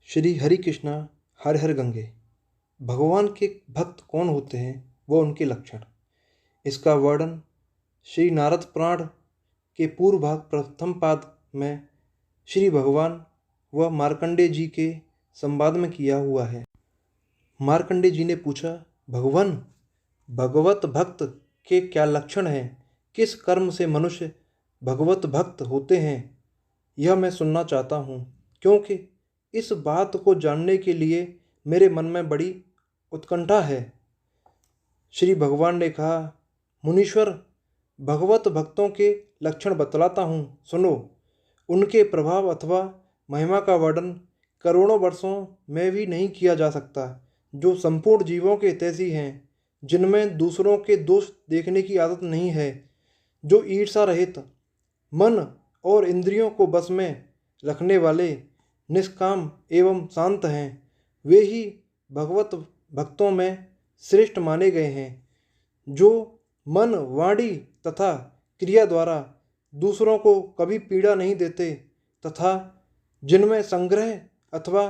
श्री हरि कृष्णा हर हर गंगे। भगवान के भक्त कौन होते हैं, वो उनके लक्षण। इसका वर्णन श्री नारद पुराण के पूर्व भाग प्रथम पाद में श्री भगवान व मार्कंडेय जी के संवाद में किया हुआ है। मार्कंडेय जी ने पूछा, भगवान, भगवत भक्त के क्या लक्षण हैं? किस कर्म से मनुष्य भगवत भक्त होते हैं? यह मैं सुनना चाहता हूँ, क्योंकि इस बात को जानने के लिए मेरे मन में बड़ी उत्कंठा है। श्री भगवान ने कहा, मुनीश्वर, भगवत भक्तों के लक्षण बतलाता हूँ, सुनो। उनके प्रभाव अथवा महिमा का वर्णन करोड़ों वर्षों में भी नहीं किया जा सकता। जो संपूर्ण जीवों के हितैषी हैं, जिनमें दूसरों के दोष देखने की आदत नहीं है, जो ईर्ष्या रहित, मन और इंद्रियों को बस में रखने वाले, निष्काम एवं शांत हैं, वे ही भगवत भक्तों में श्रेष्ठ माने गए हैं। जो मन, वाणी तथा क्रिया द्वारा दूसरों को कभी पीड़ा नहीं देते तथा जिनमें संग्रह अथवा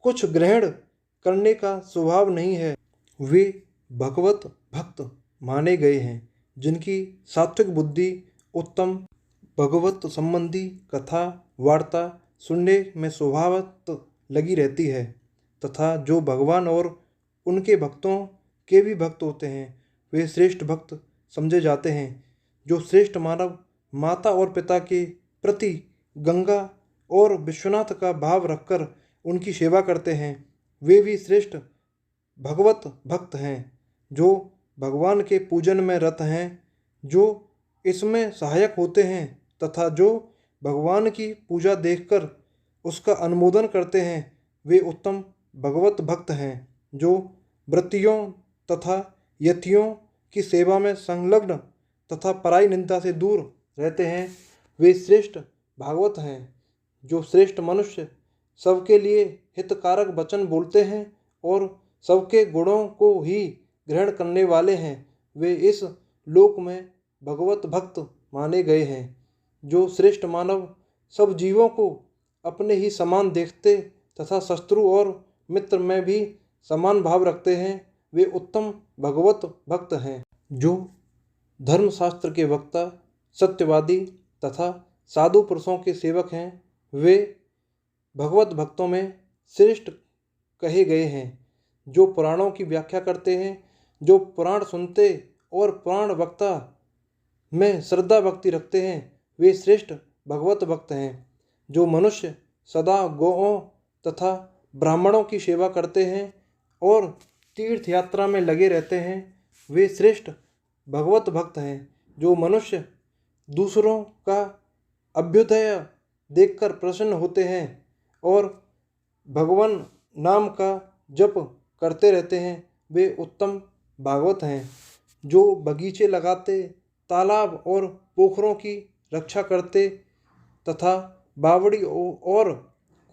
कुछ ग्रहण करने का स्वभाव नहीं है, वे भगवत भक्त माने गए हैं। जिनकी सात्विक बुद्धि उत्तम, भगवत संबंधी कथा वार्ता सुनने में स्वभावतः लगी रहती है तथा जो भगवान और उनके भक्तों के भी भक्त होते हैं, वे श्रेष्ठ भक्त समझे जाते हैं। जो श्रेष्ठ मानव माता और पिता के प्रति गंगा और विश्वनाथ का भाव रखकर उनकी सेवा करते हैं, वे भी श्रेष्ठ भगवत भक्त हैं। जो भगवान के पूजन में रत हैं, जो इसमें सहायक होते हैं तथा जो भगवान की पूजा देखकर उसका अनुमोदन करते हैं, वे उत्तम भगवत भक्त हैं। जो व्रतियों तथा यतियों की सेवा में संलग्न तथा पराई निंदा से दूर रहते हैं, वे श्रेष्ठ भागवत हैं। जो श्रेष्ठ मनुष्य सबके लिए हितकारक वचन बोलते हैं और सबके गुणों को ही ग्रहण करने वाले हैं, वे इस लोक में भगवत भक्त माने गए हैं। जो श्रेष्ठ मानव सब जीवों को अपने ही समान देखते तथा शत्रु और मित्र में भी समान भाव रखते हैं, वे उत्तम भगवत भक्त हैं। जो धर्मशास्त्र के वक्ता, सत्यवादी तथा साधु पुरुषों के सेवक हैं, वे भगवत भक्तों में श्रेष्ठ कहे गए हैं। जो पुराणों की व्याख्या करते हैं, जो पुराण सुनते और पुराण वक्ता में श्रद्धा भक्ति रखते हैं, वे श्रेष्ठ भगवत भक्त हैं। जो मनुष्य सदा गौओं तथा ब्राह्मणों की सेवा करते हैं और तीर्थ यात्रा में लगे रहते हैं, वे श्रेष्ठ भगवत भक्त हैं। जो मनुष्य दूसरों का अभ्युदय देखकर प्रसन्न होते हैं और भगवान नाम का जप करते रहते हैं, वे उत्तम भागवत हैं। जो बगीचे लगाते, तालाब और पोखरों की रक्षा करते तथा बावड़ी और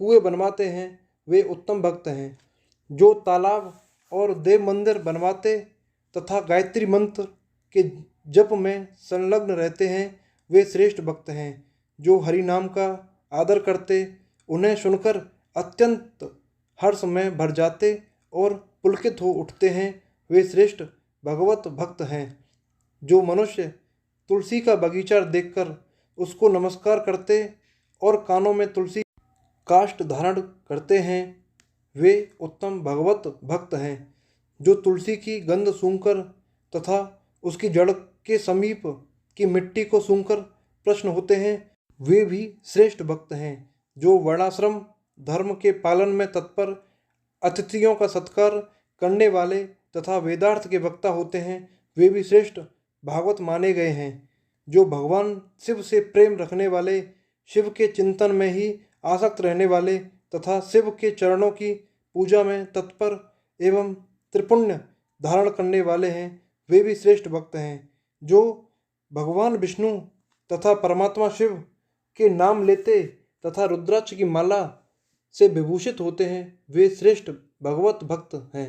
कुएं बनवाते हैं, वे उत्तम भक्त हैं। जो तालाब और देव मंदिर बनवाते तथा गायत्री मंत्र के जप में संलग्न रहते हैं, वे श्रेष्ठ भक्त हैं। जो हरि नाम का आदर करते, उन्हें सुनकर अत्यंत हर्ष में भर जाते और पुलकित हो उठते हैं, वे श्रेष्ठ भगवत भक्त हैं। जो मनुष्य तुलसी का बगीचा देखकर उसको नमस्कार करते और कानों में तुलसी काष्ठ धारण करते हैं, वे उत्तम भगवत भक्त हैं। जो तुलसी की गंध सूंघकर तथा उसकी जड़ के समीप की मिट्टी को सूंघकर प्रसन्न होते हैं, वे भी श्रेष्ठ भक्त हैं। जो वर्णाश्रम धर्म के पालन में तत्पर, अतिथियों का सत्कार करने वाले तथा वेदार्थ के वक्ता होते हैं, वे भी श्रेष्ठ भागवत माने गए हैं। जो भगवान शिव से प्रेम रखने वाले, शिव के चिंतन में ही आसक्त रहने वाले तथा शिव के चरणों की पूजा में तत्पर एवं त्रिपुण्य धारण करने वाले हैं, वे भी श्रेष्ठ भक्त हैं। जो भगवान विष्णु तथा परमात्मा शिव के नाम लेते तथा रुद्राक्ष की माला से विभूषित होते हैं, वे श्रेष्ठ भगवत भक्त हैं।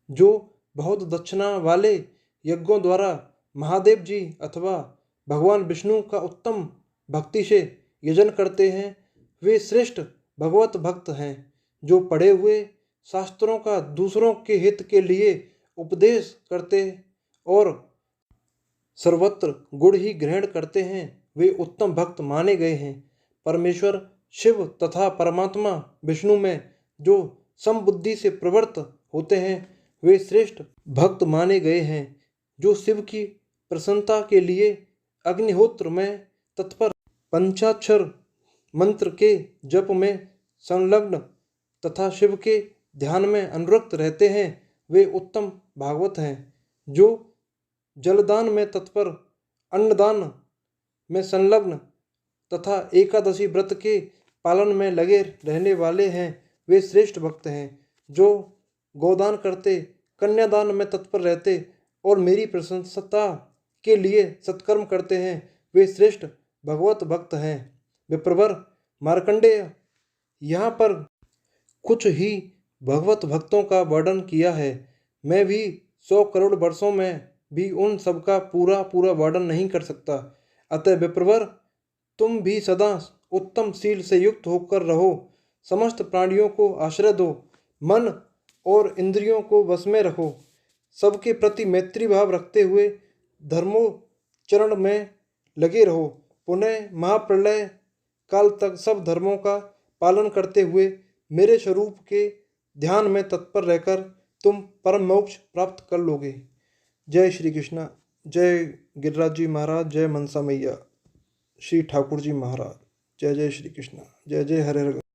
जो बहुत दक्षिणा वाले यज्ञों द्वारा महादेव जी अथवा भगवान विष्णु का उत्तम भक्ति से यजन करते हैं, वे श्रेष्ठ भगवत भक्त हैं। जो पढ़े हुए शास्त्रों का दूसरों के हित के लिए उपदेश करते और सर्वत्र गुण ही ग्रहण करते हैं, वे उत्तम भक्त माने गए हैं। परमेश्वर शिव तथा परमात्मा विष्णु में जो समबुद्धि से प्रवृत्त होते हैं, वे श्रेष्ठ भक्त माने गए हैं। जो शिव की प्रसन्नता के लिए अग्निहोत्र में तत्पर, पंचाक्षर मंत्र के जप में संलग्न तथा शिव के ध्यान में अनुरक्त रहते हैं, वे उत्तम भागवत हैं। जो जलदान में तत्पर, अन्नदान में संलग्न तथा एकादशी व्रत के पालन में लगे रहने वाले हैं, वे श्रेष्ठ भक्त हैं। जो गोदान करते, कन्यादान में तत्पर रहते और मेरी प्रशंसता के लिए सत्कर्म करते हैं, वे श्रेष्ठ भगवत भक्त हैं। विप्रवर मार्कंडेय यहाँ पर कुछ ही भगवत भक्तों का वर्णन किया है। मैं भी 100 करोड़ वर्षों में भी उन सब का पूरा पूरा वर्णन नहीं कर सकता। अतः विप्रवर, तुम भी सदा उत्तम शील से युक्त होकर रहो, समस्त प्राणियों को आश्रय दो, मन और इंद्रियों को वश में रखो, सबके प्रति मैत्री भाव रखते हुए धर्मोच्चरण में लगे रहो। पुनः महाप्रलय काल तक सब धर्मों का पालन करते हुए मेरे स्वरूप के ध्यान में तत्पर रहकर तुम परम मोक्ष प्राप्त कर लोगे। जय श्री कृष्ण। जय गिरिराज जी महाराज, जय मनसा मैया, श्री ठाकुर जी महाराज। जय जय श्री कृष्ण। जय जय हरे हरे।